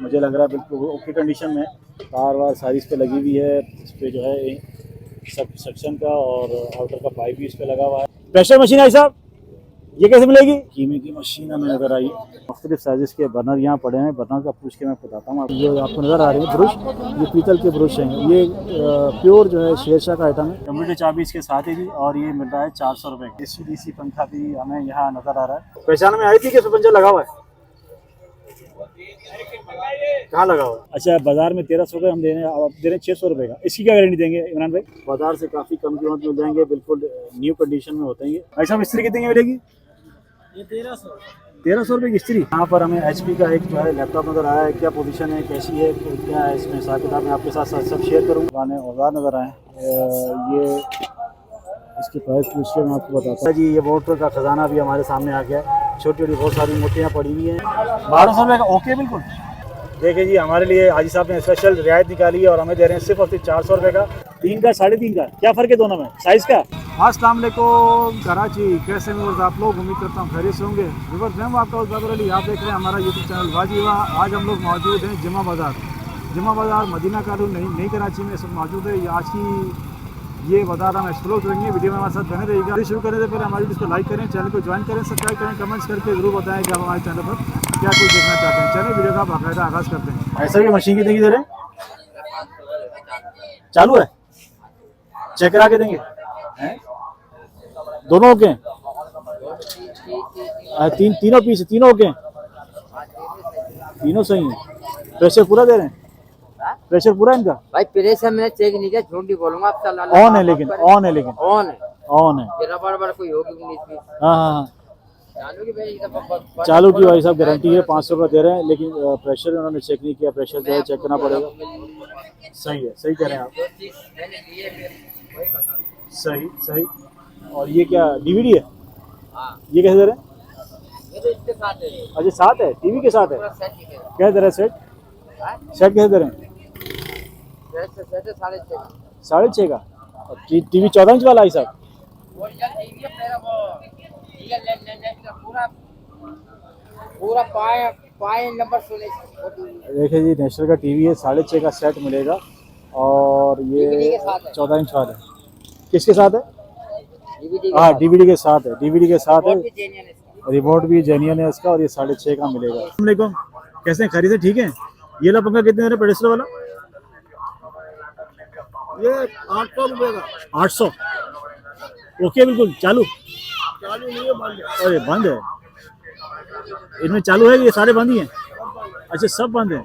मुझे लग रहा है बिल्कुल ओके कंडीशन में। तार वार सारी इस पे लगी हुई है, इस पे जो है सब सक्शन का और आउटर का पाइप भी इस पे लगा हुआ है। प्रेशर मशीन है साहब, ये कैसे मिलेगी? कीमे की मशीन हमें नजर आई। मुख्तलिफ साइज़ के बर्नर यहाँ पड़े हैं, बर्नर का पूछ के मैं बताता हूँ। ये आपको नज़र आ रही है ब्रश, ये पीतल के ब्रश हैं। ये प्योर जो है शेरशाह का आइटम है। कंप्यूटर चाबी इसके साथ ही थी और ये मिल रहा है 400 रुपये का। AC/DC पंखा भी हमें यहाँ नज़र आ रहा है। पहचान में आई थी कि पंखा लगा हुआ है, कहाँ लगा हुआ है? अच्छा, बाजार में 1300 रुपये हम दे रहे हैं, आप दे रहे हैं 600 रुपये का। इसकी क्या गारंटी देंगे इमरान भाई? बाजार से काफ़ी कम कीमत मिल जाएंगे, बिल्कुल न्यू कंडीशन में होते हैं ये। ऐसा मिस्त्री कितने की मिलेगी? ये 1300 रुपये की स्त्री। यहाँ पर हमें HP का एक जो है लैपटॉप नज़र आया है। क्या पोजीशन है, कैसी है, क्या है इसमें हिसाब किताब, मैं आपके साथ सब शेयर करूँगा। गाने औजार नज़र आए, ये इसके प्राइस पूछ के मैं आपको बताता हूँ जी। ये मोटर का खजाना भी हमारे सामने आ गया। छोटी छोटी बहुत सारी मोटियाँ पड़ी हुई हैं। 1200 रुपये का ओके बिल्कुल। देखिए जी, हमारे लिए हाजी साहब ने स्पेशल रियायत निकाली है और हमें दे रहे हैं सिर्फ और सिर्फ 400 रुपये का। 3 का 3.5 का क्या फ़र्क है दोनों में साइज़ का? अस्सलाम वालेकुम कराची, कैसे हैं आप लोग? उम्मीद करता हूँ खैरियत से होंगे। व्यूअर्स, मैं आपका उस्ताद अली, आप देख रहे हैं हमारा यूट्यूब चैनल वाजीवा। आज हम लोग मौजूद हैं जुमा बाज़ार मदीना कॉलोनी नई कराची में सब मौजूद है। आज की ये बाजार हम एक्सप्लोर करेंगे। वीडियो में हमारे साथ बने रहिएगा। शुरू करने से पहले हमारी वीडियो को लाइक करें, चैनल को ज्वाइन करें, सब्सक्राइब करें, कमेंट्स करके जरूर बताएं कि आप हमारे चैनल पर क्या कुछ देखना चाहते हैं। चलिए वीडियो का बाकायदा आगाज़ करते हैं। ऐसा भी मशीन की देंगे, दे रहे चालू है, चेक करा के देंगे दोनों ओके? तीनों पीस, तीनों ओके, तीनों सही है। प्रेशर पूरा दे रहे हैं? प्रेशर पूरा इनका? भाई प्रेशर मैंने चेक नहीं किया, झूठ नहीं बोलूंगा आप। ऑन है लेकिन, ऑन है लेकिन, ऑन है। बराबर कोई होगी नहीं इसमें। हाँ, चालू की भाई, चालू की भाई साहब गारंटी है। 500 रुपये दे रहे हैं, लेकिन प्रेशर उन्होंने चेक नहीं किया। प्रेशर जो है चेक करना पड़ेगा। सही है, सही कह रहे हैं आप, सही। और ये क्या DVD है? ये कैसे दे रहे हैं? अच्छा, साथ है, टीवी के साथ है। क्या दे रहे हैं सेट? सेट कैसे दे रहे हैं? 6.5 का। TV 14 इंच वाला है साहब? पूरा पाए नंबर सुने। देखिए जी, नेशनल का TV है, 6.5 का सेट मिलेगा और ये 14 इंच वाला है। किसके साथ है? हाँ, DVD के साथ है, DVD के साथ है। रिमोट भी जेन्युइन है इसका और ये 6.5 का मिलेगा। अस्सलाम, कैसे हैं, खरीदे? ठीक है। ये ला पंखा कितने दे रहे हैं पेडेस्टर वाला? ये 800 रुपये का। 800 ओके बिल्कुल। चालू नहीं है, बंद है। अरे बंद है, इनमें चालू है? ये सारे बंद ही हैं? अच्छा, सब बंद हैं।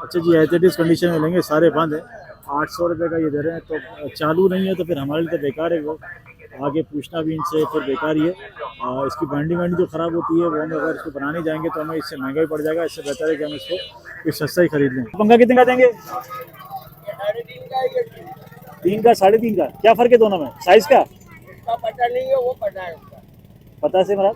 अच्छा जी, एज कंडीशन में लेंगे, सारे बंद हैं। 800 रुपये का ये दे रहे हैं। तो चालू नहीं है तो फिर हमारे लिए तो बेकार है। वो आगे पूछना भी इनसे फिर बेकार ही है। इसकी बैंडी जो ख़राब होती है वो हम अगर इसको बनाने जाएंगे तो हमें इससे महंगा ही पड़ जाएगा। इससे बेहतर है कि हम इसको कुछ सस्ता ही खरीद लें। पंखा कितने का देंगे? 3 का 3.5 का क्या फ़र्क है दोनों में साइज़ का? पता नहीं है, वो पता है उसका। पता से मेरा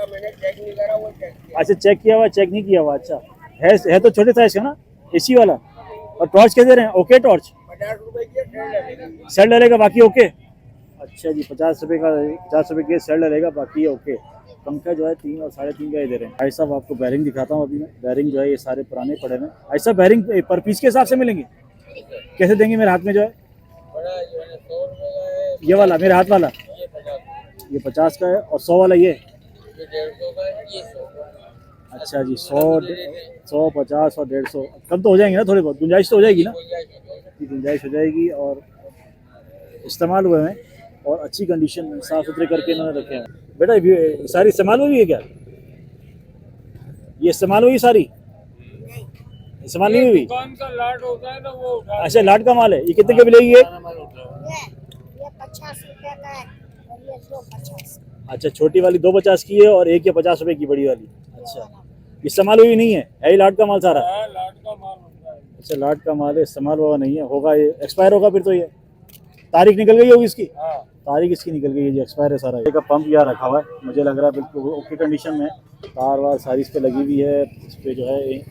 मैंने चेक नहीं करा, वो चेक किया। अच्छा, चेक किया हुआ, चेक नहीं किया हुआ। अच्छा है तो छोटे साइज़ का ना, AC वाला। और टॉर्च कैसे दे रहे हैं? ओके टॉर्च 50 रुपए की सेल डलेगा, बाकी ओके। अच्छा जी, 50 रुपये का, 50 रुपये की सेल डलेगा, बाकी है ओके। पंखा जो है 3 और 3.5 का ही दे रहे हैं। भाई साहब, आपको बैरिंग दिखाता हूँ अभी मैं। बैरिंग जो है ये सारे पुराने पड़े हैं। ऐसा बैरिंग पर पीस के हिसाब से मिलेंगे? कैसे देंगे? मेरे हाथ में जो है ये वाला, मेरे हाथ वाला ये 50 का है और 100 वाला ये 150 का, ये 100 का। अच्छा जी, 100, 50 और 150 कम तो हो जाएंगे ना, थोड़ी बहुत गुंजाइश तो हो जाएगी ना? गुंजाइश हो जाएगी। और इस्तेमाल हुए हैं और अच्छी कंडीशन में साफ़ सुथरे करके इन्होंने रखे हैं। बेटा ये सारी इस्तेमाल हुई है क्या? ये इस्तेमाल हुई सारी? इस्तेमाल नहीं हुई? दुकान का लाट होता है ना, वो उठा। अच्छा, लाट का माल है। ये कितने की मिलेगी? ये 50 रुपये का है और ये 250। अच्छा, छोटी वाली 250 की है और एक ये 50 रुपये की बड़ी वाली। अच्छा, इस्तेमाल हुई नहीं है, ही लाट का माल सारा? लाट का माल होता है। अच्छा, लाट का माल है, इस्तेमाल हुआ नहीं है। होगा ये एक्सपायर होगा फिर तो। ये तारीख निकल गई होगी इसकी? तारीख इसकी निकल गई है जी, एक्सपायर है सारा। एक पंप यहाँ रखा हुआ है, मुझे लग रहा है बिल्कुल ओके कंडीशन में। तार वार सारी इस पे लगी हुई है। इस पे जो है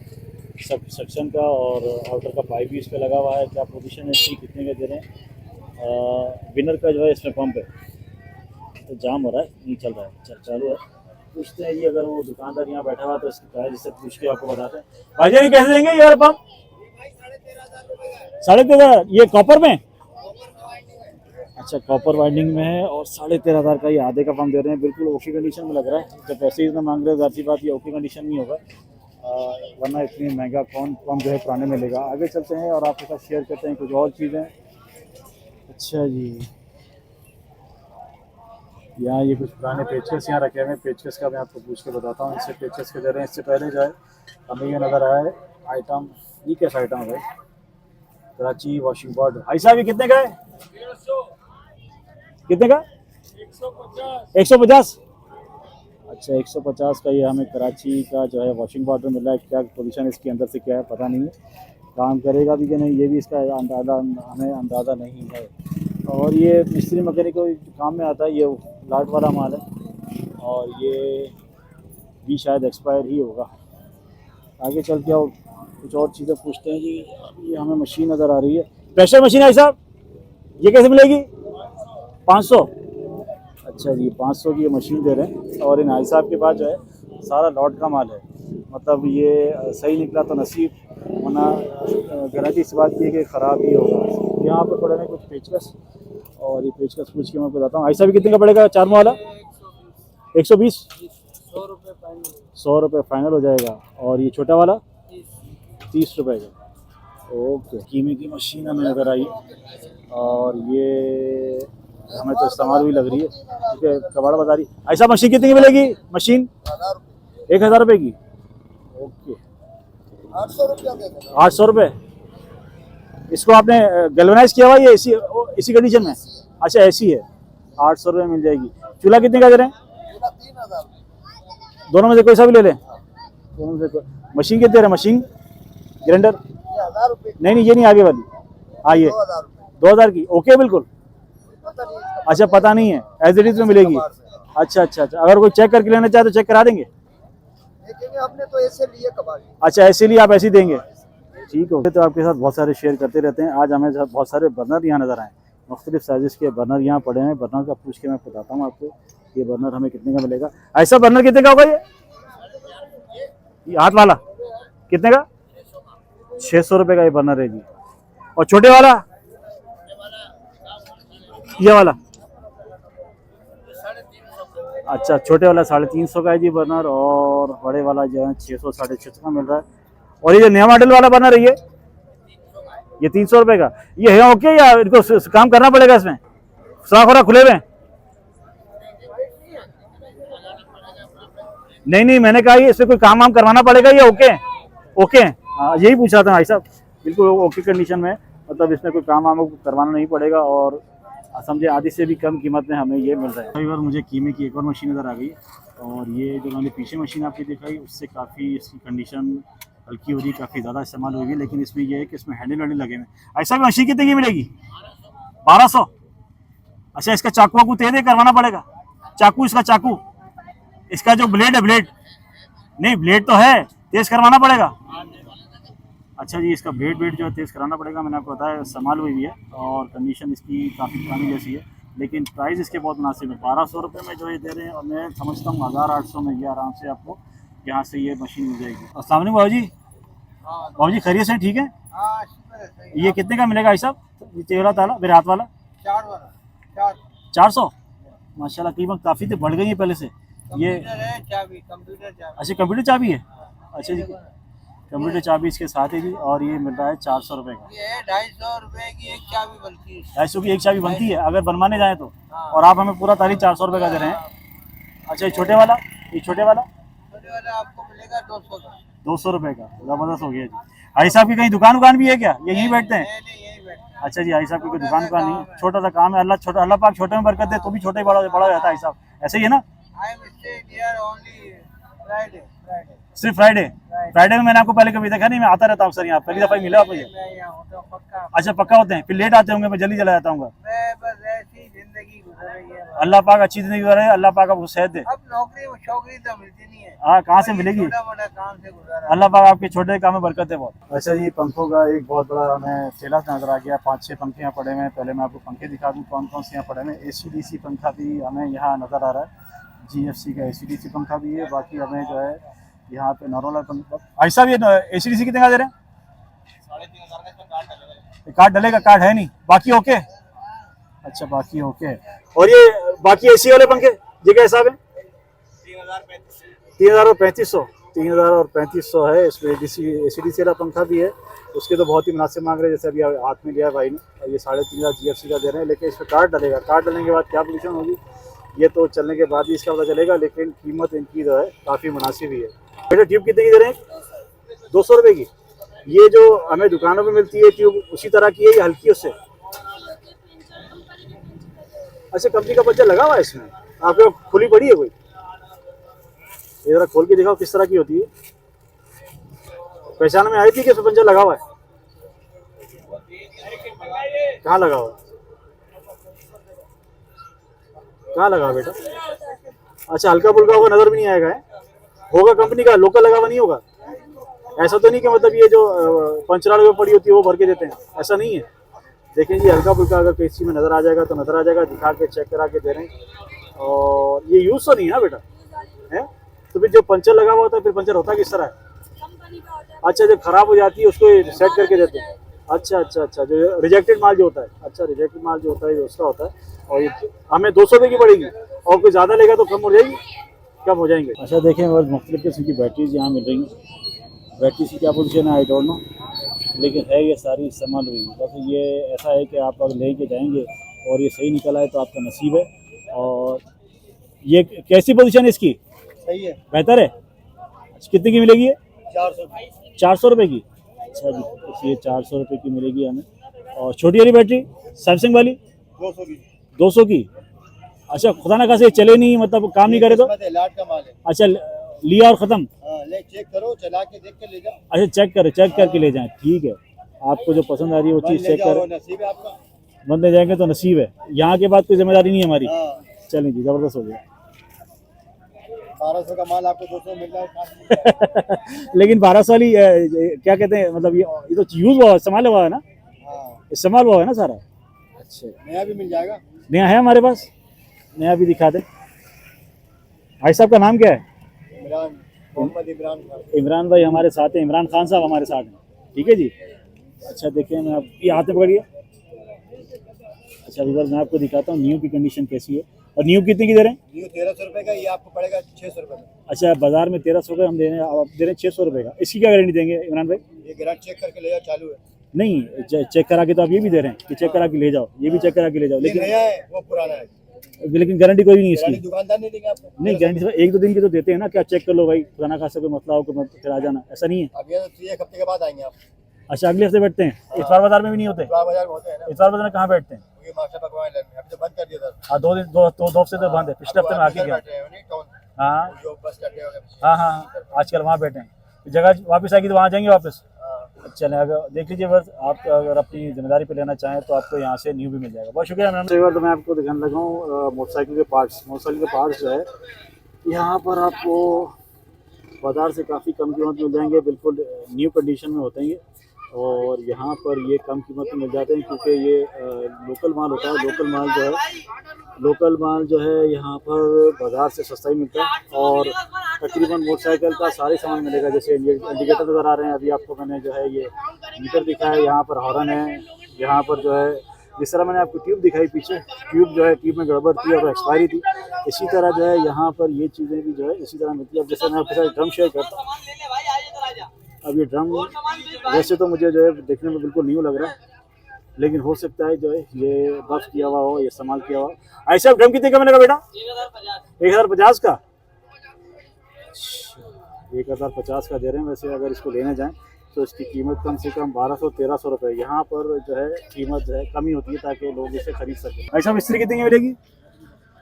सब सक्शन का और आउटर का पाइप भी इस पे लगा हुआ है। क्या पोजीशन है इसकी, कितने का दे रहे हैं? विनर का जो है इसमें पंप है, तो जाम हो रहा है, नहीं चल रहा है। चालू है। पूछते हैं जी, अगर वो दुकानदार यहाँ बैठा हुआ तो इसकी प्राइस जिससे पूछ के आपको बताते हैं। भाईजान ये कैसे देंगे यार पंप? 13,500। ये कॉपर में? अच्छा कॉपर वाइंडिंग में है और 13,500 का ये आधे का पंप दे रहे हैं। बिल्कुल ओके कंडीशन में लग रहा है। जब पैसे इतना मांग रहे हैं जाती बात ये ओके कंडीशन में होगा, वरना इतनी महंगा कौन पंप जो है पुराने में लेगा। आगे चलते हैं और आपके साथ शेयर करते हैं कुछ और चीज़ें। अच्छा जी, यहाँ ये कुछ पुराने पेचकस यहाँ रखे हुए हैं। पेचकस का मैं आपको पूछ के बताता हूँ। इससे पेचकस के दे रहे हैं। इससे पहले जो है हमें ये नज़र आया है आइटम। ये कैसा आइटम है भाई? Karachi washing board. भाई साहब ये कितने का है? 150। कितने का? 150। 150। अच्छा 150 का ये हमें कराची का जो है वॉशिंग पाउडर मिला है। क्या पोजीशन इसके अंदर से क्या है पता नहीं है, काम करेगा भी कि नहीं ये भी इसका अंदाज़ा हमें अंदाज़ा नहीं है। और ये मिस्त्री मकैनिक को काम में आता है। ये लाट वाला माल है और ये भी शायद एक्सपायर ही होगा। आगे चल के और कुछ और चीज़ें पूछते हैं जी। ये हमें मशीन नज़र आ रही है, प्रेशर मशीन है साहब। ये कैसे मिलेगी? 500। अच्छा जी 500 की ये मशीन दे रहे हैं। और इन भाई साहब के पास जो है सारा लॉट का माल है। मतलब ये सही निकला तो नसीब, वरना गारंटी इस बात की है कि ख़राब ही होगा। यहाँ पर पड़े हैं कुछ पेचकस और ये पेचकस पूछ के मैं आपको बताता हूँ। भाई साहब कितने का पड़ेगा? 4 वाला 120। 100 रुपये फाइनल। 100 रुपये फाइनल हो जाएगा। और ये छोटा वाला 30 रुपये का। ओके कीमे की मशीन हमें नज़र आई और ये हमें तो इस्तेमाल भी लग रही है क्योंकि कबाड़ बता रही। ऐसा मशीन कितनी की मिलेगी? मशीन 1,000 रुपये की। ओके 800 रुपये। इसको आपने गैल्वेनाइज किया हुआ ये इसी कंडीशन में? अच्छा ऐसी है। 800 रुपये मिल जाएगी। चूल्हा कितने का दे रहे हैं? 3,000। दोनों में से कोई सा भी ले लें? दोनों में से कोई। मशीन कितने दे रहे हैं? मशीन ग्राइंडर 1000 रुपये। नहीं ये नहीं आगे वाली। हाँ ये 2000 की। ओके बिल्कुल। अच्छा पता नहीं है, एज इट इज में मिलेगी। अच्छा अच्छा अच्छा, अगर कोई चेक करके लेना चाहे तो चेक करा देंगे? लेकिन हमने तो ऐसे लिए कबाड़। अच्छा ऐसे लिए आप ऐसे ही देंगे? ठीक है। तो आपके साथ बहुत सारे शेयर करते रहते हैं। आज हमें बहुत सारे बर्नर यहाँ नज़र आए, मुख्तलिफ साइज़ के बर्नर यहाँ पड़े हैं। बर्नर का पूछ के मैं बताता हूँ आपको ये बर्नर हमें कितने का मिलेगा। ऐसा बर्नर कितने का होगा ये हाथ वाला? कितने का? 600 रुपये का ये बर्नर है जी। और छोटे वाला ये वाला? अच्छा छोटे वाला 350 का है जी बर्नर। और बड़े वाला जो है 600 650 का मिल रहा है। और ये जो नया मॉडल वाला बर्नर है ये 300 रुपये का। ये है ओके या इनको काम करना पड़ेगा? इसमें सुराख वराख खुले हुए? नहीं मैंने कहा ये इसमें कोई काम वाम करवाना पड़ेगा या ओके? ओके हाँ यही पूछ रहा था भाई साहब। बिल्कुल ओके कंडीशन में, मतलब इसमें कोई काम वाम करवाना नहीं पड़ेगा और समझे आधी से भी कम कीमत में हमें ये मिल रहा है। कई बार मुझे कीमे की एक और मशीन नज़र आ गई और ये जो मैंने पीछे मशीन आपकी दिखाई उससे काफ़ी इसकी कंडीशन हल्की हो रही, काफ़ी ज़्यादा इस्तेमाल हुई है। लेकिन इसमें यह है कि इसमें हैंडल वैंडल लगे हुए। ऐसा भी मशीन कितने की मिलेगी? 1200। अच्छा इसका चाकू वाकू तेज करवाना पड़ेगा? चाकू इसका चाकू इसका जो ब्लेड है ब्लेड नहीं ब्लेड तो है, तेज़ करवाना पड़ेगा? अच्छा जी इसका ब्लेड जो है तेज़ कराना पड़ेगा। मैंने आपको बताया इस्तेमाल हुई है और कंडीशन इसकी काफ़ी पुरानी जैसी है। लेकिन प्राइस इसके बहुत मुनासिब है। 1200 रुपये में जो ये दे रहे हैं और मैं समझता हूँ 1800 में ये आराम से आपको यहाँ से ये मशीन मिल जाएगी। अस्सलाम वालेकुम बाबू जी खैरियत से ठीक है? ये कितने का मिलेगा भाई साहब? ये तेरा ताला मेरे हाथ वाला 400। माशाल्लाह कीमत काफ़ी तो बढ़ गई है पहले से। ये चाबी कंप्यूटर चाबी। अच्छा कंप्यूटर चाबी है? अच्छा जी कंप्यूटर चाबी इसके साथ है जी। और ये मिल रहा है 400 रुपये का। ये 250 रुपये की एक चाबी बनती है। 250 की एक चाबी बनती है अगर बनवाने जाए तो? और आप हमें पूरा तारीख 400 रुपये का दे रहे हैं। अच्छा ये छोटे वाला छोटे वाला आपको मिलेगा 200 का। 200 रुपये का। ज़बरदस्त हो गया जी। भाई साहब की कहीं दुकान भी है क्या? ये यहीं बैठते हैं? यही बैठते। अच्छा जी भाई साहब की कोई दुकान नहीं, छोटा सा काम है। अल्लाह पाक छोटे में बरकत दे तो भी छोटा ही बड़ा हो जाता है भाई साहब। ऐसे ही है ना? सिर्फ फ्राइडे में मैंने आपको पहले कभी देखा नहीं, मैं आता रहता हूँ सर यहाँ, पहली दफा मिला आप मुझे। अच्छा पक्का होते हैं, फिर लेट आते होंगे, मैं जल्दी चला जाता हूँ। अल्लाह पाक अच्छी जिंदगी गुजारे, अल्लाह पाक आपको सेहत दे। अब नौकरी तो मिलती नहीं है। हाँ कहाँ से मिलेगी? काम से गुजारा। अल्लाह पाक आपके छोटे काम में बरकत है बहुत। अच्छा जी पंखों का एक बहुत बड़ा हमें ठेला नजर आ गया। 5-6 पंखे यहाँ पड़े हुए हैं। पहले मैं आपको पंखे दिखा दूँ कौन कौन से यहाँ पड़े हुए हैं। AC DC पंखा भी हमें यहाँ नजर आ रहा है। GFC का ACDC पंखा भी है। बाकी हमें जो है यहाँ पे नॉर्मल पंखा, भाई साहब ये ACDC कितने का दे रहे हैं? 3,500 का इसमें कार्ड लगेगा। कार्ड डलेगा? कार्ड है नहीं, बाकी ओके। अच्छा बाकी ओके। और ये बाकी AC वाले पंखे ये क्या हिसाब है? 3,035 3,000 और 3,500 है। इसमें ACDC वाला पंखा भी है, उसके तो बहुत ही मुनासिब मांग रहे हैं, जैसे अभी हाथ में लिया भाई ने। और ये 3,500 GFC का दे रहे हैं, लेकिन इसमें कार्ड डलेगा। कार्ड डलने के बाद क्या पोजीशन होगी ये तो चलने के बाद ही इसका पता चलेगा, लेकिन कीमत इनकी जो है काफ़ी मुनासिब ही है। बेटा ट्यूब कितने की दे रहे हैं? 200 रुपये की। ये जो हमें दुकानों में मिलती है ट्यूब उसी तरह की है या हल्की उससे? अच्छा कंपनी का पंचर लगा हुआ है इसमें, आपके खुली पड़ी है कोई? ये जरा खोल के दिखाओ किस तरह की होती है। पहचान में आई थी कि इसमें पंचर लगा हुआ है? कहाँ लगा हुआ है? कहाँ लगा हुआ बेटा? अच्छा हल्का फुल्का होगा, नजर भी नहीं आएगा है? होगा कंपनी का, लोकल लगा हुआ नहीं होगा? ऐसा तो नहीं कि मतलब ये जो पंचराल में पड़ी होती है वो भर के देते हैं, ऐसा नहीं है। देखें जी हल्का फुल्का अगर किसी में नजर आ जाएगा तो नजर आ जाएगा, दिखा के चेक करा के दे रहे हैं। और ये यूज तो नहीं है ना बेटा है? तो फिर जो पंचर लगा हुआ होता है फिर पंचर होता किस तरह है? अच्छा जब खराब हो जाती है उसको सेट करके देते हैं। अच्छा अच्छा अच्छा, जो रिजेक्टेड माल जो होता है, अच्छा रिजेक्टेड माल जो होता है उसका होता है। और ये हमें 200 रुपये की पड़ेगी, और कोई ज़्यादा लेगा तो कम हो जाएगी? कम हो जाएंगे। अच्छा देखें और मुख्तलिफ किस्म की बैटरीज यहाँ मिल रही हैं। बैटरी की क्या पोजीशन है आई डोंट नो, लेकिन है ये सारी इस्तेमाल हुई। बस ये ऐसा है कि आप अगर लेके जाएंगे और ये सही निकल आए तो आपका नसीब है। और ये कैसी पोजीशन है इसकी? सही है, बेहतर है। कितने की मिलेगी ये? 400 रुपये की। अच्छा जी तो ये 400 रुपये की मिलेगी हमें। और छोटी वाली बैटरी सैमसंग वाली 200 की। अच्छा खुदा ना खासे चले नहीं, मतलब काम नहीं करे तो? लाट का माल है। अच्छा लिया और ख़त्म? ले चेक करो, चला के देख के ले जाओ। अच्छा चेक करके ले जाएं, ठीक है। आपको जो पसंद आ रही है वो चीज़ चेक करें। नसीब है आपका, बंद ले जाएंगे तो नसीब है, यहाँ के बाद कोई जिम्मेदारी नहीं है हमारी। हाँ। चलें जी ज़बरदस्त हो गया। 1200 का माल आपको 200 मिल रहा है। लेकिन 1200 वाली क्या कहते हैं, मतलब ये तो यूज़ हुआ इस्तेमाल हुआ है ना? हाँ। इस्तेमाल हुआ है ना सारा? अच्छा नया भी मिल जाएगा। नया है हमारे पास, नया भी दिखा दें। भाई साहब का नाम क्या है? मोहम्मद इमरान खान। इमरान भाई हमारे साथ हैं, इमरान खान साहब हमारे साथ हैं, ठीक है जी। अच्छा देखिए मैं आप ये हाथ में पकड़िए। अच्छा विवर मैं आपको दिखाता हूँ न्यू की कंडीशन कैसी है। और न्यू कितने की दे रहे हैं? न्यू 1300 रुपये का, ये आपको पड़ेगा 600 रुपये में। अच्छा बाजार में 1300 का हम दे रहे हैं, आप दे रहे हैं 600 रुपये का। इसकी क्या गारंटी देंगे इमरान भाई? ये ग्राहक चेक करके ले जाओ, चालू है। नहीं चेक करा के तो आप ये भी दे रहे हैं कि चेक करा के ले जाओ, ये भी चेक करा के ले जाओ, ये लेकिन नया है वो पुराना है, लेकिन गारंटी कोई नहीं इसकी। दुकानदार नहीं देंगे आपको। नहीं गारंटी 1-2 दिन की तो देते हैं ना, क्या चेक कर लो भाई, पुराना खासा कोई मसला हो तो फिर आ जाना, ऐसा नहीं है। अब ये तो 1 हफ्ते के बाद आएंगे आप। अच्छा अगले हफ्ते बैठते हैं? इतवार बाजार में भी नहीं होते? बाजार में होते हैं ना। इतवार बाजार में कहाँ बैठते हैं? ये माशा पकवान अभी तो बंद कर दिया था। हाँ 2 हफ्ते तो बंद है, पिछले हफ्ते में आके गया। हाँ जो बस कर दिया। हाँ हाँ आजकल वहाँ बैठे हैं, जगह वापस आएगी तो वहाँ जाएंगे वापस। चलें अगर देख लीजिए बस, आप अगर अपनी जिम्मेदारी पे लेना चाहें तो आपको यहाँ से न्यू भी मिल जाएगा। बहुत शुक्रिया मैम। तो मैं आपको दिखाने लगा हूँ मोटरसाइकिल के पार्ट्स जो है यहाँ पर आपको बाज़ार से काफ़ी कम कीमत मिल जाएंगे, बिल्कुल न्यू कंडीशन में होते हैं ये। और यहाँ पर ये कम कीमत में मिल जाते हैं क्योंकि ये लोकल माल होता है। लोकल माल जो है यहाँ पर बाज़ार से सस्ता ही मिलता है। और तकरीबन मोटरसाइकिल का सारे सामान मिलेगा, जैसे इंडिकेटर नज़र आ रहे हैं अभी आपको, मैंने जो है ये मीटर दिखा है, यहाँ पर हॉर्न है, यहाँ पर जो है जिस तरह मैंने आपको ट्यूब दिखाई पीछे, ट्यूब में गड़बड़ थी और एक्सपायरी थी, इसी तरह जो है यहाँ पर ये चीज़ें भी जो है इसी तरह मिलती है। अब जैसे मैं आपके साथ ड्रम शेयर करता हूँ, अब ये ड्रम वैसे तो मुझे जो है देखने में बिल्कुल न्यू लग रहा है, लेकिन हो सकता है जो है ये बफ किया हुआ हो, ये इस्तेमाल किया हुआ हो। ऐसे ड्रम कितने का मैंने कहा बेटा? 1050 का। 1050 का दे रहे हैं। वैसे अगर इसको लेने जाएं तो इसकी कीमत कम से कम 1200-1300 रुपये। यहाँ पर जो है कीमत जो है कमी होती है ताकि लोग इसे खरीद सकें। ऐसा इस्त्री कितने की मिलेगी?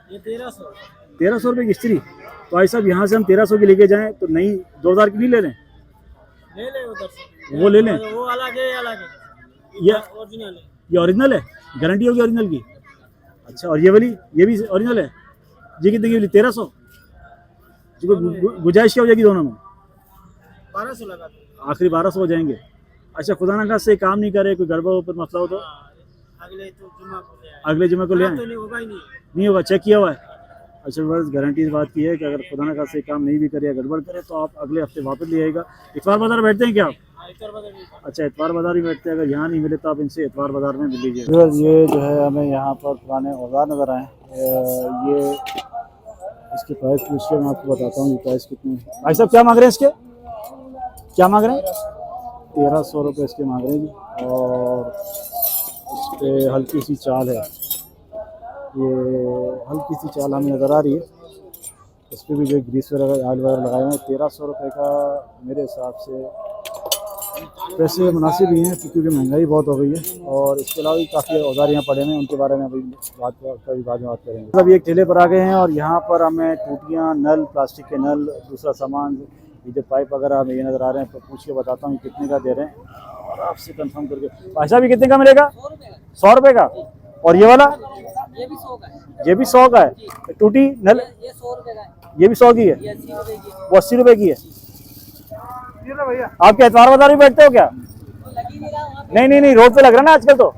ये 1300 रुपये की इस्त्री। तो भाई साहब यहाँ से हम 1300 की लेके जाएँ तो नहीं 2000 की नहीं ले लें? ले ले उधर से, वो ले लें। वो अलग है, अलग है। ये ओरिजिनल है। ये ओरिजिनल है, गारंटी होगी ओरिजिनल की? अच्छा और ये वाली ये भी ओरिजिनल है? ये कितने की? 1300। गुजाइश क्या हो जाएगी दोनों में? 1200 लगा दो। आखिरी 1200 हो जाएंगे। अच्छा खुदा ना खास्ते काम नहीं करे, कोई गड़बड़ ऊपर मसला हो तो अगले जुम्मे को ले आए। अगले जुम्मे को ले आए? तो नहीं होगा ही नहीं। नहीं होगा, चेक किया हुआ है? अच्छा बस गारंटी इस बात की है कि अगर खुदा न खास्ता काम नहीं भी करे या गड़बड़ करे तो आप अगले हफ्ते वापस ले आएगा। इतवार बाजार बैठते हैं क्या आप? अच्छा इतवार बाजार ही बैठते हैं, अगर यहाँ नहीं मिले तो आप इनसे इतवार बाजार में मिल लीजिए। ये जो है हमें यहाँ पर पुराने औजार नज़र आए, ये इसके प्राइस पूछ के मैं आपको बताता हूँ प्राइस कितने। भाई साहब क्या मांग रहे हैं इसके, क्या मांग रहे हैं? 1300 रुपये इसके मांग रहे हैं जी। और इस पर हल्की सी चाल है, ये हल्की सी चाल हमें नज़र आ रही है। इस पर भी जो ग्रीस वगैरह आयल वगैरह लगाए हुए हैं। 1300 रुपये का मेरे हिसाब से पैसे मुनासिब ही हैं क्योंकि महंगाई बहुत हो गई है। और इसके अलावा भी काफ़ी औजार यहाँ पड़े हैं, उनके बारे में अभी बाद में बात करेंगे। अभी एक ठेले पर आ गए हैं और यहाँ पर हमें टूटियाँ, नल, प्लास्टिक के नल, दूसरा सामान, ये जो पाइप वगैरह हमें ये नज़र आ रहे हैं, तो पूछ के बताता हूँ कितने का दे रहे हैं और आपसे कंफर्म करके। भाई साहब ये कितने का मिलेगा? 100 रुपये का। और ये वाला? ये भी 100 का है। ये भी 100 का है। टूटी नल ये 100 रुपए का है। ये भी 100 की है, ये 80 रुपए की है। वो 80 रुपये की है। आप क्या इतवार बाजार भी बैठते हो क्या? लगी नहीं रहा वहाँ पे। नहीं नहीं नहीं, रोड पे लग रहा है ना आजकल, तो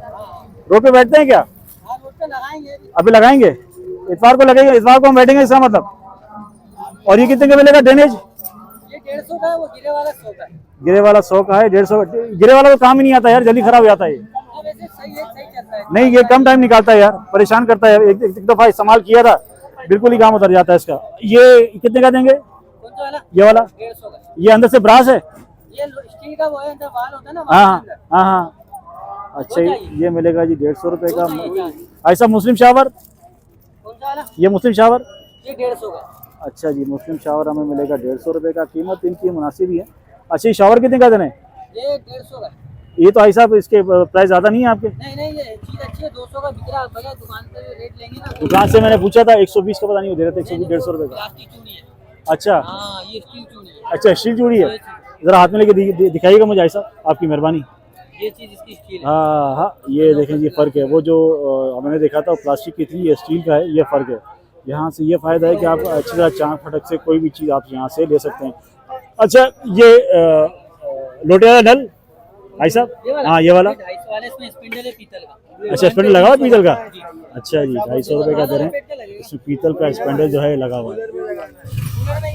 रोड पे बैठते हैं क्या? हाँ, रोड पे लगाएंगे। अभी लगाएंगे, इतवार को लगेगा, इतवार को हम बैठेंगे इसका मतलब। और ये कितने का मिलेगा ड्रेनेज? ये 150 का है, वो गिरे वाला 100 का है। गिरे वाला 100 का है, 150। गिरे वाला तो काम ही नहीं आता यार, जल्दी खराब हो जाता है ये। हाँ, वैसे सही है, सही चलता है। नहीं ये कम टाइम निकालता है यार, परेशान करता है। एक दफा इस्तेमाल किया था, बिल्कुल ही काम उतर जाता है इसका। ये कितने का देंगे? कौन सा वाला? ये वाला 150 का। ये अंदर से ब्रास है? ये स्टील का वो है, अंदर वाल होता है ना। हाँ हाँ हाँ। अच्छा ये मिलेगा जी 150 रुपये का। ऐसा मुस्लिम शावर? कौन सा वाला? ये मुस्लिम शावर ये 150 का। अच्छा जी, मुस्लिम शावर हमें मिलेगा 150 रुपये का। कीमत इनकी मुनासिब ही है। अच्छा ये शावर कितने का देने? ये 150 का। ये तो भाई साहब इसके प्राइस ज़्यादा नहीं है आपके? नहीं नहीं, ये चीज अच्छी है, 200 का बिक रहा है। भले दुकान पे रेट लेंगे ना। दुकान से मैंने पूछा था 120 का, पता नहीं वो दे रहे थे 120, 150 रुपये का। प्लास्टिक चूड़ी है। अच्छा हाँ, ये स्टील चूड़ी है। अच्छा स्टील चूड़ी है, ज़रा हाथ में लेके दिखाइएगा मुझे भाई साहब, आपकी मेहरबानी। ये चीज इसकी स्टील है। हाँ हाँ, ये देखें ये फ़र्क है। वो जो मैंने देखा था वो प्लास्टिक की थी, ये स्टील का है, ये फ़र्क है। यहाँ से ये फ़ायदा है कि आप अच्छी तरह चाक फटक से कोई भी चीज़ आप यहाँ से ले सकते हैं। अच्छा ये लोटे वाला नल भाई साहब? हाँ ये वाला 250 वाले, इसमें स्पिंडल है पीतल का। अच्छा स्पेंडल लगा हुआ पीतल का? अच्छा जी 250 रुपये का दे रहे हैं। इसमें पीतल का स्पेंडल जो है लगा हुआ है।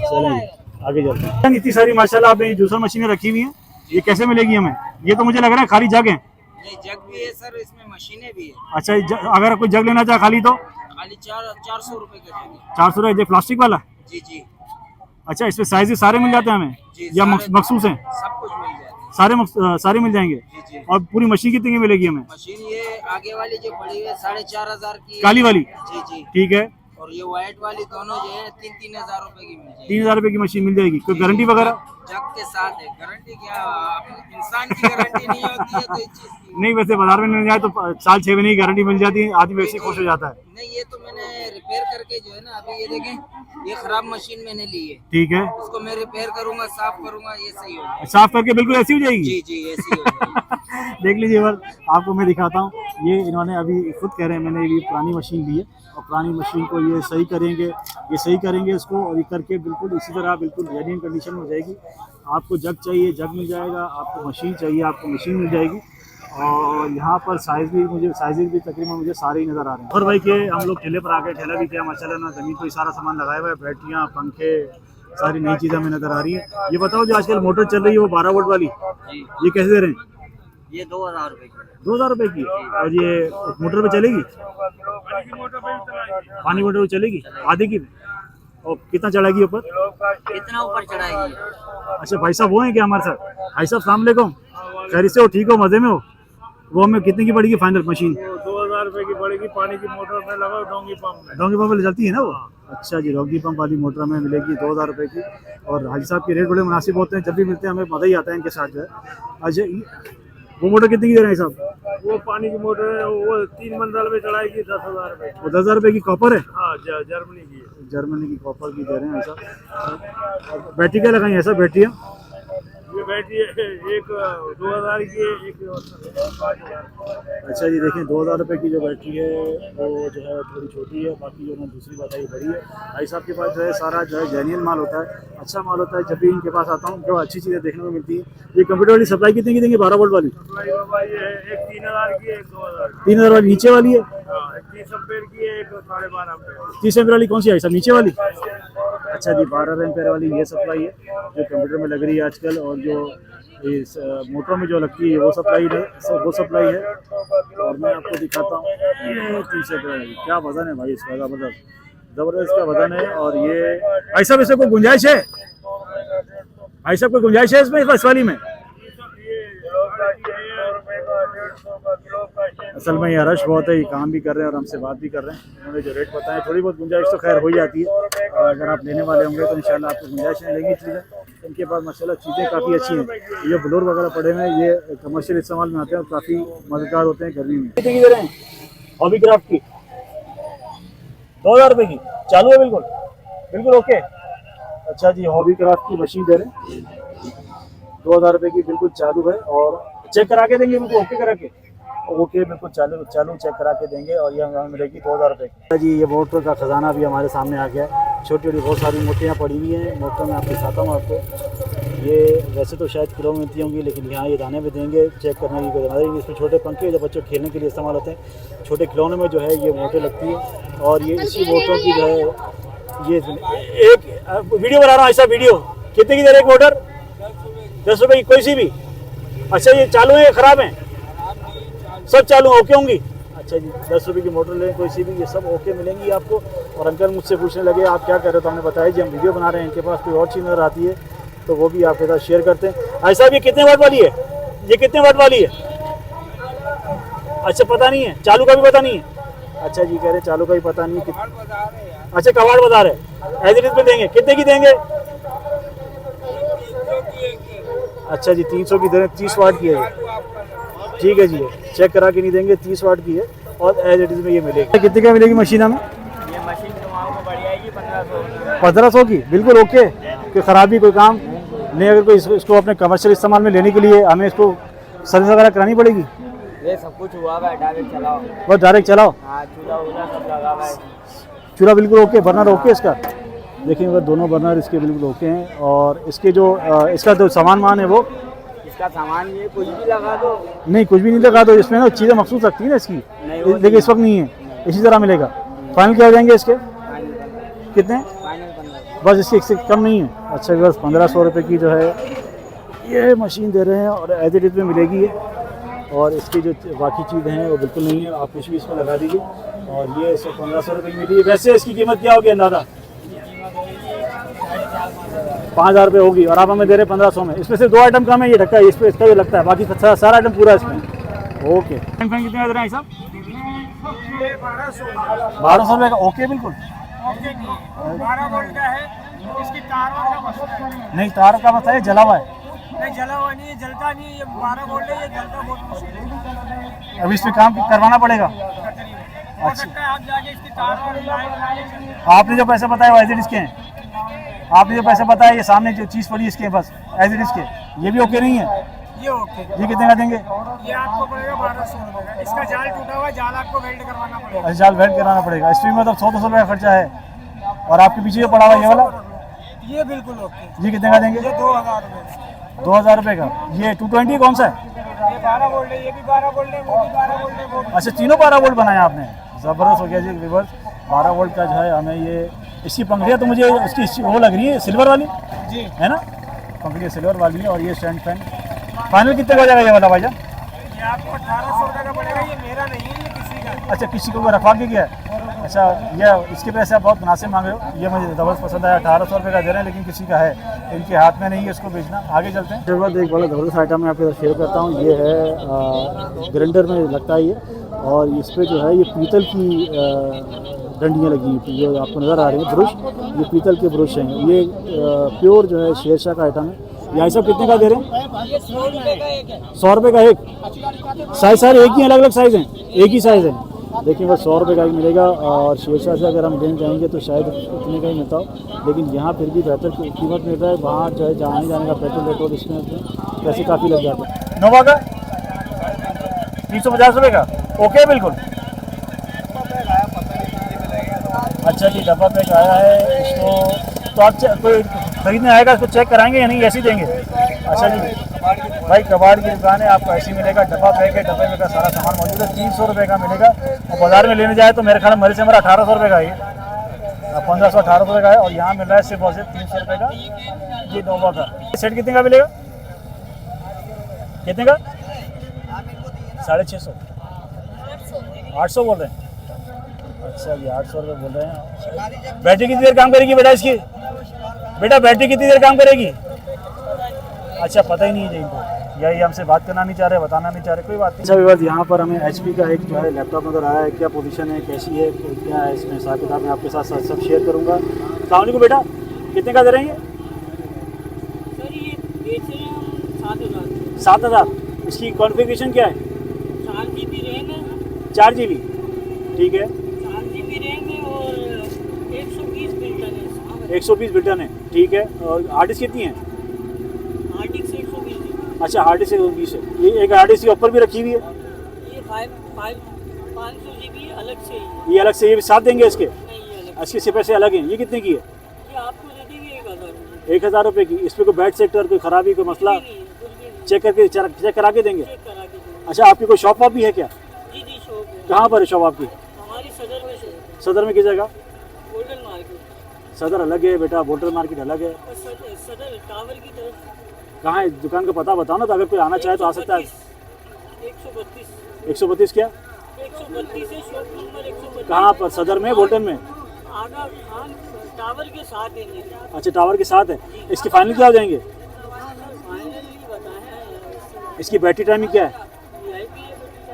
चलें आगे चलते हैं। इतनी सारी माशाल्लाह आपने जूसर मशीनें रखी हुई हैं, ये कैसे मिलेगी हमें? ये तो मुझे लग रहा है खाली जग है। ये जग भी है सर, इसमें मशीनें भी है। अच्छा अगर कोई जग लेना चाहे खाली तो? खाली 400 रुपए का जग है। 400 रुपये प्लास्टिक वाला? जी जी। अच्छा इसमें साइज सारे मिल जाते हैं हमें जी, या सारे मखसूस हैं? सब कुछ मिल जाएगा। सारे मिल जाएंगे। जी जी। और पूरी मशीन कितने की मिलेगी हमें? मशीन ये आगे वाली जो पड़ी हुई है 4500 की है। काली वाली? जी जी। ठीक है। और ये व्हाइट वाली दोनों जो है 3-3 हजार रुपए की मिल जाएगी। 3000 रुपये की मशीन मिल जाएगी। कोई गारंटी वगैरह? जग के साथ है। गारंटी क्या, इंसान की गारंटी नहीं होती है तो इस चीज की। नहीं वैसे बाजार में मिल जाए तो साल 6 महीने की गारंटी मिल जाती है, आदमी वैसे ही खुश हो जाता है। नहीं ये तो मैंने रिपेयर करके जो है ना, अभी ये देखें, ये खराब मशीन मैंने ली है। ठीक है, इसको मैं रिपेयर करूंगा, साफ करूंगा, ये सही होगा। साफ करके बिल्कुल ऐसी हो जाएगी। जी जी, ऐसी हो जाएगी। देख लीजिए बस आपको मैं दिखाता हूँ। ये इन्होंने अभी खुद कह रहे हैं मैंने ये पुरानी मशीन ली है और पुरानी मशीन को ये सही करेंगे इसको, और ये करके बिल्कुल इसी तरह बिल्कुल जेन्युइन कंडीशन में हो जाएगी। आपको जग चाहिए जग मिल जाएगा, आपको मशीन चाहिए आपको मशीन मिल जाएगी। और यहाँ पर साइज़ भी तकरीबन मुझे सारे ही नज़र आ रहे हैं। और भाई के हम लोग ठेले पर आ गए, ठेला भी क्या माशाल्लाह ना, ज़मीन पर सारा सामान लगाया हुआ है, बैटरियाँ, पंखे, सारी नई चीज़ें हमें नज़र आ रही हैं। ये बताओ जो आजकल मोटर चल रही है वो 12 वोल्ट वाली, ये कैसे दे रहे हैं? ये 2000 रुपए की। 2000 रुपये की। और ये मोटर पे चलेगी? पानी मोटर पे चलेगी आधे की? और कितना चढ़ाएगी ऊपर? कितना ऊपर चढ़ाएगी? अच्छा भाई साहब वो हैं क्या हमारे साथ? भाई साहब सलाम अलैकुम, खैरियत से हो, ठीक हो, मज़े में हो? वो हमें कितने की पड़ेगी फाइनल मशीन? 2000 रुपए की पड़ेगी। पानी की मोटर में लगाओ, डोंगी पंप में। डोंगी पंप वाली चलती है ना वो? अच्छा जी, डोंगी पंप वाली मोटर में मिलेगी 2000 रुपये की। और हाजी साहब के रेट बड़े मुनासिब होते हैं, जब भी मिलते हैं हमें मज़ा ही आता है इनके साथ जो है। अच्छा वो मोटर कितनी की दे रहे हैं साहब? वो पानी की मोटर है, वो 3 मंजिल में चढ़ाएगी 10,000 रुपए। वो 10,000 रुपये की कॉपर है? हाँ, जर्मनी की है। जर्मनी की कॉपर की दे रहे हैं ऐसा। बैटरी क्या लगाई है ऐसा? बैटरियाँ ये बैटरी एक 2000 की है, एक 5000। अच्छा जी देखें 2000 रुपये की जो बैटरी है वो जो है थोड़ी छोटी है, बाकी जो है दूसरी बताई बड़ी है। भाई साहब के पास जो है सारा जो है जेन्युइन माल होता है, अच्छा माल होता है। जब भी इनके पास आता हूँ जो अच्छी चीज़ें देखने को मिलती है। ये कंप्यूटर वाली सप्लाई कितने की देंगे 12 वोल्ट वाली? बाबा ये एक 3000 की है, एक 2000 की। 3000 वाली नीचे वाली है? हाँ, एक 30 एम्पेयर की है, एक 12.5 एम्पेयर। 30 एम्पेयर वाली कौन सी है सब नीचे वाली? अच्छा जी, 12 एम्पेयर वाली ये सप्लाई है जो कंप्यूटर में लग रही है आजकल, और जो इस मोटर में जो लगती है वो सप्लाई है। और मैं आपको दिखाता हूँ ये 30 एम्पेयर वाली, क्या वजन है भाई इसका, ज़बरदस्त इसका वजन है। और ये भाई साहब इसमें कोई गुंजाइश है? भाई साहब कोई गुंजाइश है इसमें इस वाली में? असल में ये रश बहुत है, ये काम भी कर रहे हैं और हमसे बात भी कर रहे हैं। उन्होंने जो रेट बताया थोड़ी बहुत गुंजाइश तो खैर हो जाती है, और अगर आप लेने वाले होंगे तो इंशाल्लाह आपको गुंजाइश नहीं लेगी चीज़ें। इनके पास माशाल्लाह चीज़ें काफ़ी अच्छी हैं। ये ब्लोर वगैरह पड़े हुए हैं, ये कमर्शियल इस्तेमाल में आते हैं और काफ़ी मज़ेदार होते हैं गर्मी में। कितने की दे रहे हैं हॉबी क्राफ्ट की? 2000 रुपये की चालू है? बिल्कुल बिल्कुल ओके। अच्छा जी, हॉबी क्राफ्ट की मशीन दे रहे हैं 2000 रुपये की, बिल्कुल चालू है। और चेक करा के देंगे बिल्कुल ओके करा के? ओके बिल्कुल चालू चेक करा के देंगे। और ये हमें मिलेगी 2000 रुपये की। जी, ये मोटर का खजाना भी हमारे सामने आ गया है। छोटी छोटी बहुत सारी मोटियाँ पड़ी हुई हैं मोटर में, आप दिखाता हूँ आपको। ये वैसे तो शायद किलो में मिलती होंगी, लेकिन यहाँ ये दाने में देंगे, चेक करने की कोई ज़रूरत नहीं। इसमें छोटे पंखे जो बच्चों खेलने के लिए इस्तेमाल होते हैं, छोटे खिलौनों में जो है ये मोटर लगती है। और ये इसी मोटरों की जो है ये एक वीडियो बना रहा हूँ ऐसा वीडियो। कितने की दे रहे एक मोटर? 10 रुपये की कोई सी भी? अच्छा, ये चालू है या ख़राब है? सब चालू ओके होंगी? अच्छा जी, 10 रुपये की मोटर लें कोई सी भी, ये सब ओके मिलेंगी आपको। और अंकल मुझसे पूछने लगे आप क्या कर रहे हो, तो हमने बताया जी हम वीडियो बना रहे हैं, इनके पास कोई और चीज़ नज़र आती है तो वो भी आपके साथ शेयर करते हैं। ऐसा भी कितने वाट वाली है? ये कितने वाट वाली है? अच्छा पता नहीं है, चालू का भी पता नहीं है? अच्छा जी, कह रहे चालू का भी पता नहीं है। अच्छा कवाड़ बता रहे, एज इट इज में देंगे? कितने की देंगे? अच्छा जी, 300 की दे रहे हैं, 30 वाट की है। ठीक है जी, चेक करा के नहीं देंगे, 30 वाट की है और एज इट इज में ये मिलेगी। कितने का मिलेगी मशीन हमें? ये मशीन तो बढ़ जाएगी 1500। 1500 की बिल्कुल ओके। कोई ख़राबी कोई काम नहीं? अगर कोई इसको अपने कमर्शियल इस्तेमाल में लेने के लिए हमें इसको सर्विस वगैरह करानी पड़ेगी? ये सब कुछ हुआ है, डायरेक्ट चलाओ। बस डायरेक्ट चलाओ? हाँ, चूल्हा वूल्हा सब लगा हुआ है। चूल्हा बिल्कुल ओके, बर्नर ओके इसका? देखिए अगर दोनों बर्नर इसके बिल्कुल ओके हैं। और इसके जो इसका जो सामान है वो इसका सामान ये कुछ भी लगा दो? नहीं, कुछ भी नहीं लगा दो, इसमें ना चीज़ें मखसूस रखती है ना इसकी, लेकिन इस वक्त नहीं है, इसी तरह मिलेगा। फाइनल क्या हो जाएंगे इसके? कितने? बस इसके इससे कम नहीं है? अच्छा, बस 1500 रुपये की जो है ये मशीन दे रहे हैं और एज इट इज में मिलेगी ये। और इसकी जो बाकी चीज़ें हैं वो बिल्कुल नहीं है, आप कुछ भी इसमें लगा दीजिए। और ये इसको 1500 रुपये की मिली है। वैसे इसकी कीमत क्या होगी अंदाज़ा? 5000 रुपये होगी और आप हमें दे रहे 1500 में। इसमें से 2 आइटम कम है, ये ढक्का है इस पर, इसका ये लगता है, बाकी सारा आइटम पूरा इसमें ओके। फैन कितने दे रहे हैं साहब? 1200 रुपये का ओके बिल्कुल। 12 वोल्ट का है, इसकी तार का मसला है। नहीं, तार का मसला है, जला हुआ है। नहीं जला हुआ नहीं है, जलता नहीं है, ये 12 वोल्ट है, ये जलता बहुत मुश्किल है। अब इस पे काम करवाना पड़ेगा। हो सकता है आप जाके इसकी तार और लाइन आपने जो पैसे बताए वो एज इट इसके हैं? आपने जो पैसे बताया ये सामने जो चीज़ पड़ी इसके बस एज इट इसके, ये भी ओके नहीं है? ये ओके। ये कितने का देंगे? ये आपको पड़ेगा 1200 रुपये का। इसका जाल टूटा हुआ है, जाल आपको वेल्ड करवाना पड़ेगा। अच्छा, जाल वेल्ड कराना पड़ेगा। इस पर मतलब 100-200 रुपये का खर्चा है। और आपके पीछे जो पड़ा हुआ ये वाला, ये बिल्कुल ओके। ये कितने का देंगे? ये 2000 रुपये। 2000 रुपये का। ये 220 कौन सा है? ये 12 वोल्ट है, ये भी 12 वोल्ट है, वो भी 12 वोल्ट है, वो भी। अच्छा, तीनों 12 वोल्ट बनाया आपने, ज़बरदस्त हो गया जी। रिवर्स 12 वोल्ट का जो है हमें ये, इसकी पंखड़ियाँ तो मुझे उसकी वो लग रही है सिल्वर वाली जी, है ना? पंखड़ियाँ सिल्वर वाली है। और ये स्टैंड फैन फाइनल कितने का हो जाएगा ये वाला भाईजान? ये आपको 1800 रुपये का पड़ेगा। ये मेरा नहीं है, ये किसी का। अच्छा, किसी को रखवा के किया है? अच्छा, ये इसके पैसे आप बहुत मुनासिब मांग रहे हो, ये मुझे ज़बरदस्त पसंद आया। 1800 रुपये का दे रहे हैं, लेकिन किसी का है, इनके हाथ में नहीं है इसको बेचना। आगे चलते हैं। जरूरत एक बड़ा ज़बरदस्त आइटम मैं आपके साथ शेयर करता हूँ। ये है ग्राइंडर में लगता है ये, और इस पर जो है ये पीतल की डंडियाँ लगी हुई जो आपको नज़र आ रही हैं, ब्रश, ये पीतल के ब्रश हैं। ये प्योर जो है शेरशाह का आइटम है। यहाँ सब कितने का दे रहे हैं? ये 100 रुपये का एक है। 100 रुपये का एक? साइज सारे एक ही, अलग अलग साइज़ हैं? एक ही साइज़ है। देखिए बस 100 रुपये का ही मिलेगा। और शेरशाह से अगर हम लेने जाएंगे तो शायद इतने का ही मिलता हो, लेकिन यहाँ फिर भी बेहतर कीमत मिल रहा है। वहाँ जो है जाने जाने का पेट्रोल इसमें पैसे काफ़ी लग जाते हैं। नोवा का 350 रुपये का ओके बिल्कुल। अच्छा जी, डब्बा पैक आया है। इसको तो आप कोई खरीदने आएगा इसको चेक कराएंगे या नहीं, ऐसे ही देंगे? अच्छा जी, भाई कबाड़ की दुकान है, आपको ऐसी मिलेगा, डब्बा पैक है, डब्बे में का सारा सामान मौजूद है, 300 रुपये का मिलेगा। और बाजार में लेने जाए तो मेरे ख्याल में मरी से हमारा 1800 रुपये का है, 1500 1800 रुपये का है। और यहाँ मिल रहा है सिर्फ और सिर्फ 300 रुपये का ये नोवा का सेट। कितने का मिलेगा, कितने का? 650, 800 बोल रहे हैं। अच्छा जी 800 रुपये बोल रहे हैं। बैटरी कितनी देर काम करेगी बेटा इसकी? बेटा बैटरी कितनी देर काम करेगी? अच्छा पता ही नहीं है जी इनको, यही हमसे बात करना नहीं चाह रहे, बताना नहीं चाह रहे, कोई बात नहीं। अच्छा विवाद, यहाँ पर हमें HP का एक जो है लैपटॉप नज़र आया है, क्या पोजीशन है, कैसी है, क्या है इसमें हिसाब किताब, मैं आपके साथ सब शेयर करूँगा। अस्सलाम बेटा, कितने का दे रहे हैं? सर ये बेच रहे हैं हम 7000। 7000। इसकी कॉन्फ़िगरेशन क्या है? 4 GB रैम है। 4 GB, ठीक है। 4 GB रैम है और 120 बिल्टन है। 120 बिल्टन है, ठीक है। और हार्ड डिस्क कितनी है? हार्ड डिस्क 120 है। अच्छा हार्ड डिस्क 120 है। ये एक हार्ड डिस्क के ऊपर भी रखी हुई है? ये 500 GB अलग से है। ये अलग से, ये भी साथ देंगे इसके? नहीं ये अलग इसके से पैसे अलग हैं। ये कितने की है? ये आपको दे देंगे 1000 रुपये। 1000 रुपये की। इस पर कोई बैड सेक्टर, कोई खराबी, कोई मसला नहीं कुछ भी नहीं, चेक करके चेक करा के देंगे? चेक करा के देंगे। अच्छा आपकी कोई शॉप वॉप भी है क्या? जी जी शॉप है कहाँ पर है शॉप आपकी? हमारी सदर में शॉप है, सदर में किस जगह? Golden market. सदर अलग है बेटा, बोटल मार्केट अलग है। और सदर टावर की तरफ कहाँ है दुकान का पता बताओ ना, तो अगर कोई आना चाहे तो आ सकता है। 132 132 क्या? 132 है शॉप नंबर 132। कहाँ पर? सदर में, बोल्टन में? आगा खान टावर के साथ है ये। अच्छा टावर के साथ है। इसकी फाइनल क्या हो जाएंगे? फाइनली बताया इसकी बैटरी टाइमिंग क्या है? है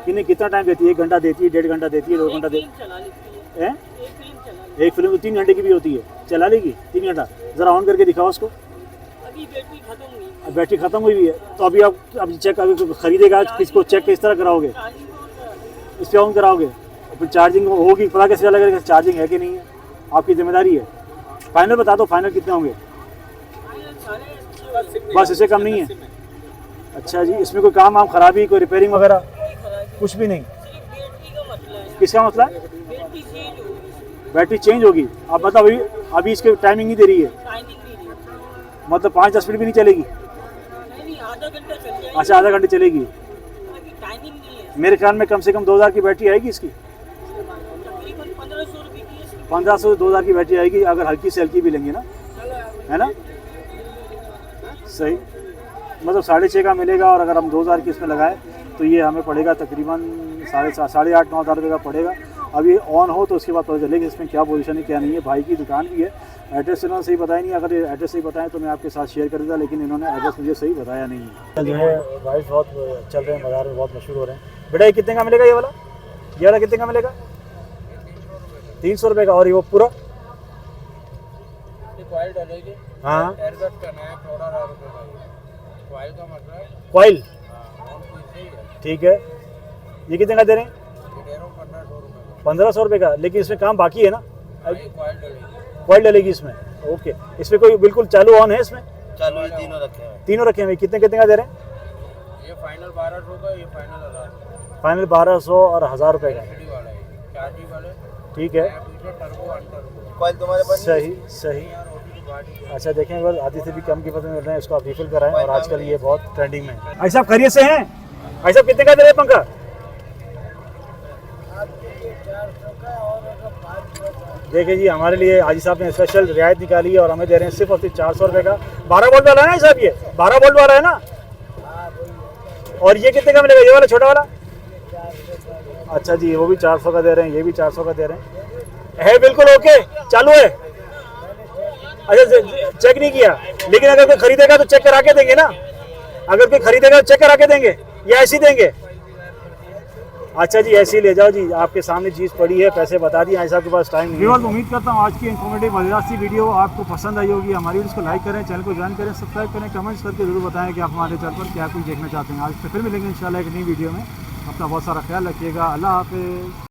कि कितना टाइम देती है? 1 घंटा देती है, 1.5 घंटा देती है, 2 घंटा देती चला लेती है? है, एक फिल्म चला एक फिल्म तो 3 घंटे की भी होती है, चला लेगी 3 घंटा? ज़रा ऑन करके दिखाओ उसको। अभी बैटरी खत्म हुई, अब बैटरी खत्म हुई है तो अभी आप अब चेक, अभी खरीदेगा किसको चेक किस तरह कराओगे? इस पर ऑन कराओगे, फिर चार्जिंग होगी, पता कैसे चलेगा कि चार्जिंग है कि नहीं है? आपकी जिम्मेदारी है। फाइनल बता दो, फाइनल कितने होंगे? बस इससे कम नहीं है? अच्छा जी, इसमें कोई काम वाम खराबी, कोई रिपेयरिंग वगैरह कुछ भी नहीं? बैटरी का मसला है, किसका मसला है? बैटरी चेंज होगी, बैटरी चेंज होगी। आप मतलब अभी इसकी टाइमिंग नहीं दे रही है, टाइमिंग नहीं है। मतलब 5-10 मिनट भी नहीं चलेगी? नहीं आधा घंटा चल जाएगी। अच्छा आधा घंटे चलेगी। अभी टाइमिंग नहीं है। मेरे ख्याल में कम से कम 2000 की बैटरी आएगी इसकी, तकरीबन 1500 रुपये की है। 1500 से 2000 की बैटरी आएगी, अगर हल्की से हल्की भी लेंगे ना, है ना? सही, मतलब 6.5 का मिलेगा। और अगर हम 2000 की इसमें लगाए तो ये हमें पड़ेगा तकरीबन 8.5-9 रुपये का पड़ेगा। अभी ऑन हो तो उसके बाद पता चलेगा इसमें क्या पोजीशन है क्या नहीं है। भाई की दुकान भी है, एड्रेस इन्होंने सही बताया नहीं, अगर एड्रेस सही बताएं तो मैं आपके साथ शेयर कर देता, लेकिन इन्होंने एड्रेस मुझे सही बताया नहीं है। जो है भाई बहुत चल रहे हैं, बाजार में बहुत मशहूर हो रहे हैं। बेटा ये कितने का मिलेगा? ये वाला कितने का मिलेगा? 300 रुपये का। और ये वो पूरा कॉइल डालेगी, हाँ एयरगट करना है, 14,000 रुपये का कॉइल का मतलब है। कॉइल, हाँ, ठीक है। ये कितने का दे रहे हैं? 1500 रुपये का। लेकिन इसमें काम बाकी है ना? कॉइल डलेगी इसमें, ओके। इसमें कोई बिल्कुल चालू ऑन है? इसमें चालू है, तीनों रखे हैं। तीनों रखे हैं। कितने कितने का दे रहे हैं? ये फाइनल 1200 का, ये फाइनल 1000। फाइनल 1200 और 1000 रुपये का, एलईडी वाला है, 4G वाले, ठीक है। पीछे टर्बो अंडर कॉइल तुम्हारे पास सही सही। अच्छा देखें, अगर आधी से भी कम की पता मिल रहे हैं, इसको आप रिफिल कराएं। और आजकल ये बहुत ट्रेंडिंग में है। भाई साहब खैरियत से हैं? भाई साहब कितने का दे रहे हैं पंखा? देखिए जी, हमारे लिए हाजी साहब ने स्पेशल रियायत निकाली है और हमें दे रहे हैं सिर्फ और सिर्फ 400 रुपये का। 12 वोल्ट वाला है ना साहब? ये 12 वोल्ट वाला है ना? और ये कितने का मिलेगा? ये वाला छोटा वाला? अच्छा जी, वो भी 400 का दे रहे हैं, ये भी 400 का दे रहे हैं। है बिल्कुल ओके, चालू है? अच्छा चेक नहीं किया, लेकिन अगर कोई खरीदेगा तो चेक करा के देंगे ना? अगर कोई खरीदेगा तो चेक करा के देंगे या ऐसे ही देंगे? अच्छा जी ऐसे ही ले जाओ जी, आपके सामने चीज़ पड़ी है, पैसे बता दिए, ऐसा आपके पास टाइम नहीं है। उम्मीद करता हूँ आज की इन्फॉर्मेटिव मज़ेदार सी वीडियो आपको पसंद आई होगी। हमारी वीडियो को लाइक करें, चैनल को ज्वाइन करें, सब्सक्राइब करें, कमेंट्स करके जरूर बताएं कि आप हमारे चैनल पर क्या कुछ देखना चाहते हैं। आज फिर मिलेंगे इंशाल्लाह एक नई वीडियो में। अपना बहुत सारा ख्याल रखिएगा। अल्लाह हाफिज़।